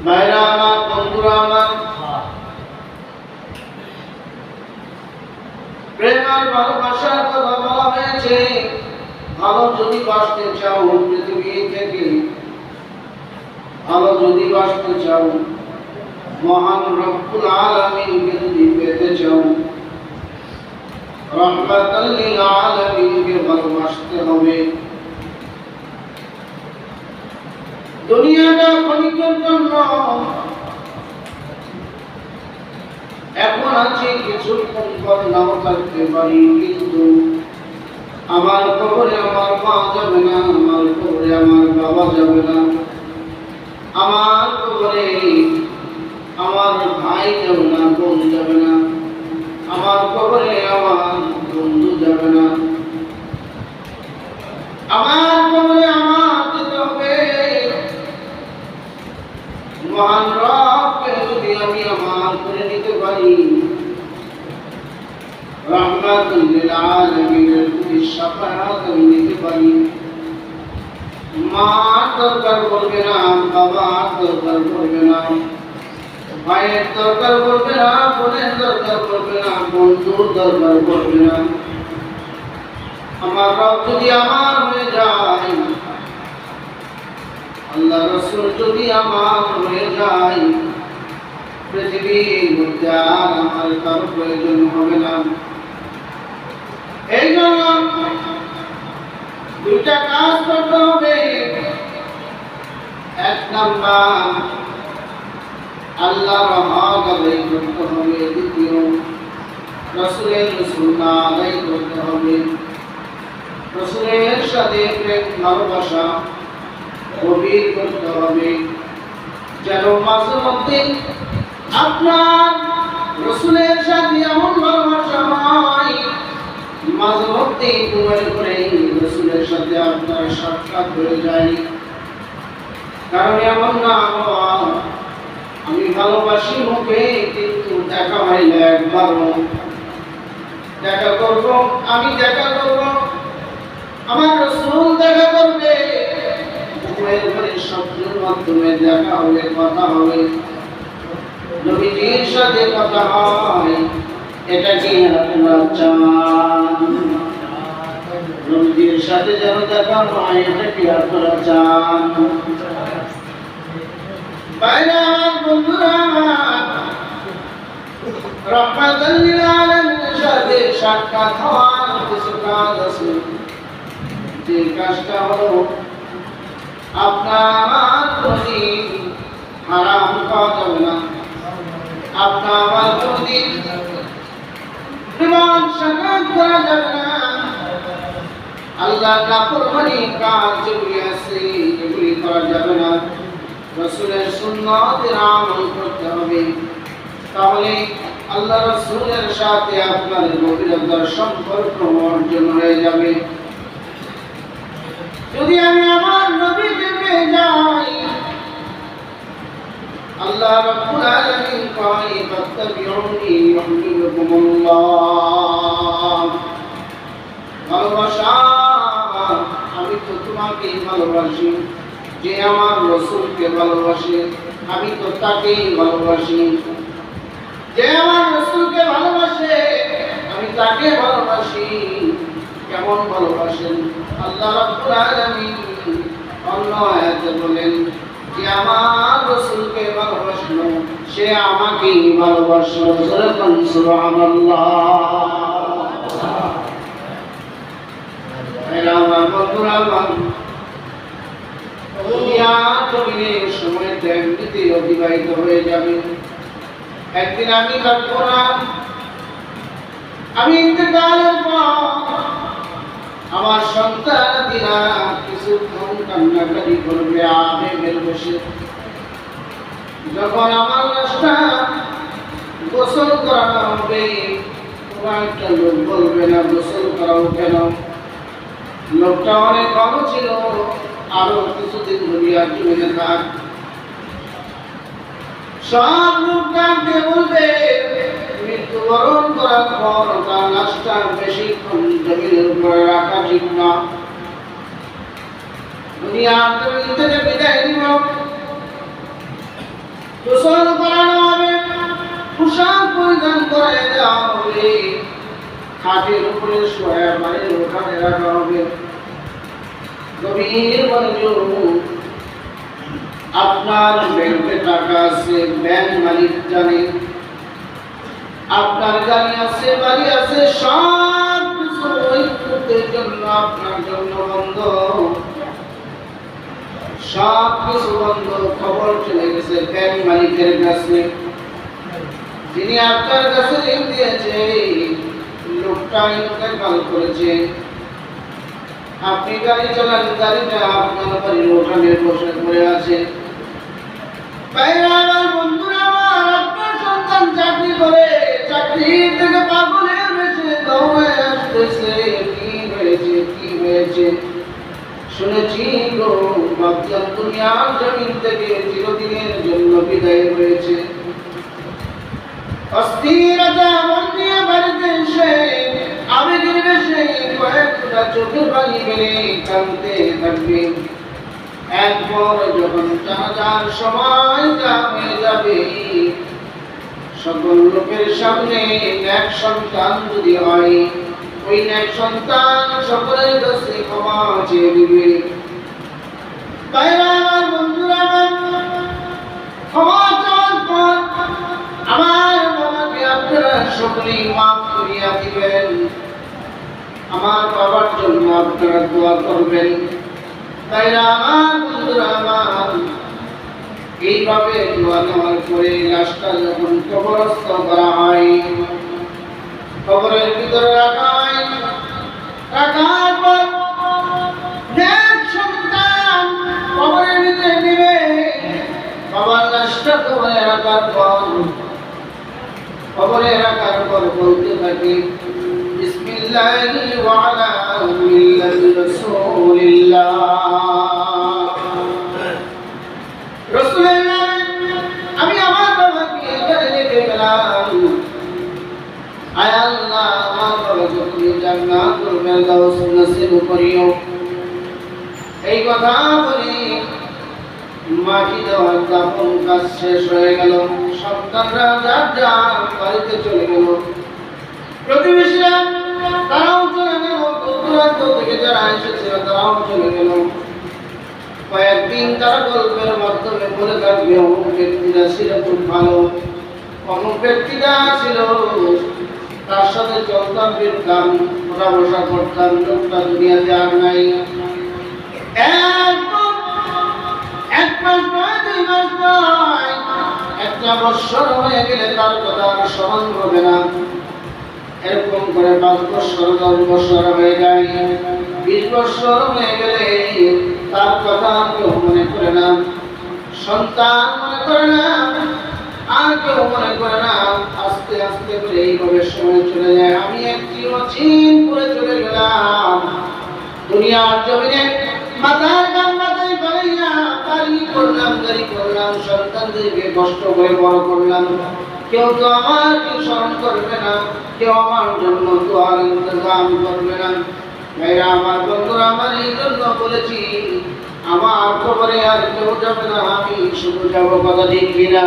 ভাইরা আমার, বন্ধুরা আমার, প্রেম আর ভালোবাসার কথা বলা হয়েছে। ভালো যদি বাঁচতে চাও পৃথিবী থেকে, ভালো যদি বাঁচতে চাও, মহান রব্বুল আলামিনকে যদি পেতে চাও, রহমাতাল লিল আলামিনকে ভালোবাসতে হবে। দুনিয়াটা ক্ষণিকের জন্য, এখন আছে কিছুক্ষণ পর নাও থাকতে পারি, কিন্তু আমার কবরে আমার মা যাবে না, আমার কবরে আমার বাবা যাবে না, আমার কবরে আমার ভাই যাবে না, বোন যাবে না, আমার কবরে আমার বন্ধু যাবে না, আমার কবরে আমার যেতে হবে। মহান রবকে যদি আমি আমার করে নিতে পারি, রহমাতুল লিল আলামিনের যদি শাফাআত আমি নিতে পারি, মা দরকার করবে না, বাবা দরকার করবে না, ভাইয়ের দরকার করবে না, বোনের দরকার করবে না, বন্ধুর দরকার করবে না। আমার রব যদি আমার হয়ে যায়, আল্লাহ রাসূল যদি আমার হয়ে যায়, পৃথিবীর মধ্যে আর আমার কারো প্রয়োজন হবে না। এই জন্য দুইটা কাজ করতে হবে। এক নাম্বার, আল্লাহর হক আদায় করতে হবে। দ্বিতীয়, রাসূলের সুন্নাহ আদায় করতে হবে। রাসূলের সাথে প্রেম ভালোবাসা গভীর করতে হবে, যেন মাঝে মধ্যে আপনার রাসূলের সাথে এমন ভালোবাসা হয়, মাঝে মধ্যে ঘুমের করে রাসূলের সাথে আপনার সাক্ষাৎ হয়ে যায়। কারণ এমন না আমি ভালোবাসি মুখে, কিন্তু দেখা হয় না একবারও। দেখা করব, আমি দেখা করব, আমার রাসূল দেখা করবে, ঘুমের ঘরে স্বপ্নের মাধ্যমে দেখা হবে, কথা হবে, নবীজির সাথে কথা হয়। এটা কি আপনারা চান? নবীজির সাথে যেন দেখা হয়, এটা কি আপনারা চান? ভাইরা, বন্ধুরা, রহমাতুল লিল আলামিনের সাথে সাক্ষাৎ হওয়ার কিছু কাজ আছে। যে কাজটা হলো, আপনার কোনদিন হারাম খাওয়া যাবে না, আপনার কোনদিন বিমান সাক্ষাৎ করা যাবে না, আল্লাহ নাফরমানি কাজ যেগুলি আছে এগুলি করা যাবে না, রাসূলের সুন্নাতের আমল করতে হবে। তাহলে আল্লাহ রাসূলের সাথে আপনার গভীরতার সম্পর্ক অর্জন হয়ে যাবে। যদি আমি আমার নবীকে পেয়ে যাই, আল্লাহ রাব্বুল আলামিন কয় ফাত্তাবিউনি ইউহিব্বুকুমুল্লাহ। ভালোবাসা, আমি তো তোমাকে ভালোবাসি। যে আমার রাসূলকে ভালোবাসে, আমি তো তাকেই ভালোবাসি। যে আমার রাসূলকে ভালোবাসে, আমি তাকে ভালোবাসি। কেমন ভালোবাসেন? আল্লাহ রাব্বুল আলামিন অন্য আয়াতে বলেন যে আমার রাসূলকে ভালোবাসলো, সে আমাকেই ভালোবাসলো। সুবহানাল্লাহ। আমার বন্ধুরা, দুনিয়ার জমিনে সময় এমনিতে অতিবাহিত হয়ে যাবে। একদিন আমি থাকবো না। আমি ইন্তেকালের পর আমার সন্তানেরা কিছুক্ষণ কান্নাকাটি করবে আবেগের বসে। যখন আমার লাশটা গোসল করানো হবে, একটা লোক বলবে না গোসল করাও কেন? লোকটা অনেক ভালো ছিল, আরো কিছুদিন দুনিয়ার জীবনে থাক। সব লোকটাকে বলবে মৃত্যুবরণ করার পর তার লাশটা বেশিক্ষণ জমিনের উপরে রাখা ঠিক না। দুনিয়ার জমিন থেকে বিদায় নিব, গোসল করানো হবে, পোশাক পরিধান করে দেওয়া হবে, খাটের উপরে শোয়া বাড়ির ওখানে রাখা হবে। গভীর মনোযোগ। আপনার ব্যাংকে টাকা আছে, ব্যাংক মালিক জানে। আপনার গাড়ি আছে, বাড়ি আছে, সব কিছু ওই মুহূর্তের জন্য আপনার জন্য বন্ধ, সব কিছু বন্ধ। খবর চলে গেছে ব্যাংক মালিকের কাছে, যিনি আপনার কাছে ঋণ দিয়েছে, লোকটা ইন্তেকাল করেছে। আপনি গাড়ি চালান, গাড়িটা আপনার বাড়ির ওখানে বসে পড়ে আছে। আমার বন্ধুরা, আমার আপনার সন্তান চাকরি করে, চাকরি থেকে পাগলের বেশে দৌড়ে আসতেছে। কি হয়েছে, কি হয়েছে? শুনেছি গো, ভাবলাম দুনিয়ার জমিন থেকে চিরদিনের জন্য বিদায় হয়েছে। অস্থিরতা মন নিয়ে বাড়িতে এসে আবেগের বেশে কয়েকটা চোখের পানি ফেলে কাঁদতে থাকবে। একবার যখন জানাজার সময়টা হয়ে যাবে, সকল লোকের সামনে এক সন্তান যদি হয়, ওই এক সন্তান সকলের কাছে ক্ষমা চেয়ে দিবে। আমার বন্ধুরা, ক্ষমা চাওয়ার পর আমার বাবাকে আপনারা সকলেই মাফ করিয়া দিবেন। আমার বাবার জন্য আপনারা দোয়া করবেন। আমার বন্ধুরা, আমার এইভাবে দোয়া নেওয়ার পরে লাশটা যখন কবরস্থ করা হয়, কবরের ভিতরে রাখা হয়, রাখার পর সন্তান কবরের ভিতরে নেবে। বাবার লাশটা কবরে রাখার পর, কবরে রাখার পর বলতে থাকে, বিসমিল্লাহি ওয়া আলা মিল্লাতি রাসূলিল্লাহ। রাসূলুল্লাহ, আমি আমার বাবাকে এখানে রেখে গেলাম। আয় আল্লাহ, আমার বাবাকে তুমি জান্নাতুল ফেরদাউস নসিব করিও। এই কথা বলে মাটি দেওয়ার দাফন কাজ শেষ হয়ে গেল। সন্তানরা যার যার বাড়িতে চলে গেল। প্রতিবেশীরা তারাও চলে গেল, দূরান্ত থেকে যারা এসেছিল তারাও চলে গেল। কয়েকদিন তারা গল্পের মাধ্যমে বলে থাকবে, অমুক ব্যক্তিরা ছিল খুব ভালো, অমুক ব্যক্তিরা ছিল, তার সাথে চলতাম ফিরতাম, ওঠা বসা করতাম, লোকটা দুনিয়াতে আর নাই। এক মাস নয়, 2 মাস নয়, 1 বছর হয়ে গেলে তার কথা আর স্মরণ হবে না। এরকম করে 5 বছর, 10 বছর হয়ে যায়, 20 বছর হয়ে গেলে তার কথা কেউ মনে করে না, সন্তান মনে করে না, আর কেউ মনে করে না। আস্তে আস্তে করে এইভাবে সময় চলে যায়। আমি একটি অচিন করে চলে গেলাম দুনিয়ার জমিনে। মাথার গান মাথায় ফেলাইয়া বাড়ি করলাম, গাড়ি করলাম, সন্তানদেরকে কষ্ট করে বড় করলাম। কেউ তো আমার স্মরণ করবে না, কেউ আমার জন্য দোয়ার ইন্তজাম করবে না। ভাইরা আমার, বন্ধুরা আমার, এই জন্য বলেছি, আমার খবরে আর কেউ যাবে না, আমি শুধু যাবো। কথা ঠিক কিনা?